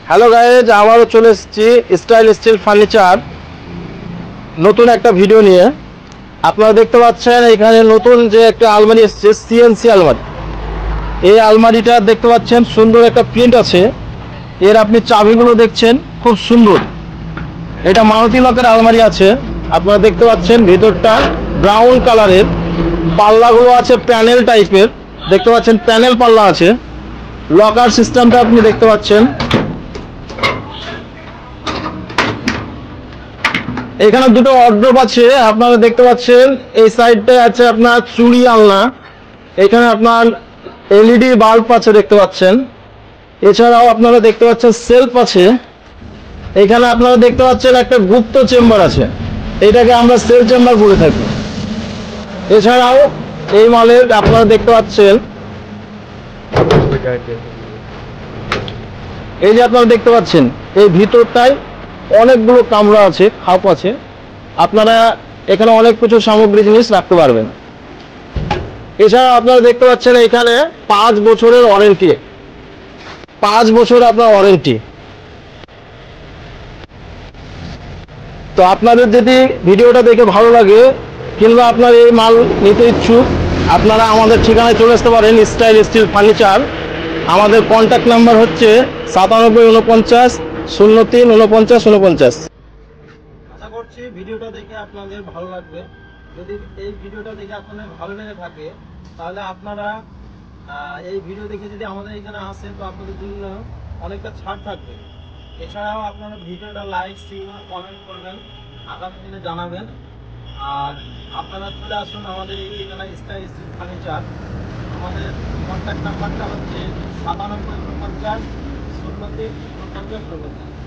Hello guys, আবারও চলে এসেছি স্টাইল স্টিল ফার্নিচার নতুন একটা ভিডিও নিয়ে। আপনারা দেখতে পাচ্ছেন এখানে নতুন যে একটা আলমারি এসেছে, সিএনসি আলমারি। এই আলমারিটা দেখতে পাচ্ছেন সুন্দর একটা প্রিন্ট আছে। এর আপনি চাবিগুলো দেখছেন খুব সুন্দর। এটা মারুতি লকের আলমারি আছে। আপনারা দেখতে পাচ্ছেন ভিতরটা ব্রাউন কালারের, পাল্লাগুলো আছে প্যানেল টাইপের, দেখতে পাচ্ছেন প্যানেল পাল্লা আছে। লকার সিস্টেমটা আপনি দেখতে পাচ্ছেন। এখানে দুটো ওয়ার্ড্রপ আছে, আপনারা দেখতে পাচ্ছেন। এই সাইডটায় আছে আপনার চুড়ি আলনা, এখানে আপনার এলইডি বাল্ব আছে দেখতে পাচ্ছেন। এছাড়াও আপনারা দেখতে পাচ্ছেন সেলফ আছে। এখানে আপনারা দেখতে পাচ্ছেন একটা গুপ্ত চেম্বার আছে, এটাকে আমরা সেল চেম্বার বলে থাকি। এছাড়াও এই মালের আপনারা দেখতে পাচ্ছেন, এই যে আপনারা দেখতে পাচ্ছেন এই ভিতরটায় অনেকগুলো কামরা আছে, খাপ আছে। আপনারা এখানে অনেক কিছু সামগ্রী জিনিস রাখতে পারবেন। এছাড়া আপনারা দেখতে পাচ্ছেন এখানে 5 বছরের ওয়ারেন্টি, 5 বছর আপনার ওয়ারেন্টি। তো আপনাদের যদি ভিডিওটা দেখে ভালো লাগে কিংবা আপনার এই মাল নিতে ইচ্ছুক, আপনারা আমাদের ঠিকানায় চলে আসতে পারেন, স্টাইল স্টিল ফার্নিচার। আমাদের কন্ট্যাক্ট নাম্বার হচ্ছে 97 49 03 49 49। আশা করছি ভিডিওটা দেখে আপনাদের ভালো লাগবে। যদি এই ভিডিওটা দেখে আপনাদের ভালো লেগে থাকে তাহলে আপনারা এই ভিডিও দেখে যদি আমাদের এখানে আসেন তো আপনাদের জন্য অনেকটা ছাড় থাকবে। এছাড়াও আপনারা ভিডিওটা লাইক শেয়ার কমেন্ট করবেন, আগামী দিনে জানাবেন। আর আপনারা চলে আসুন আমাদের এই ঠিকানা স্টাইল স্টিল ফার্নিচার। আমাদের কন্ট্যাক্ট নাম্বারটা হচ্ছে 97 49 03 49 49।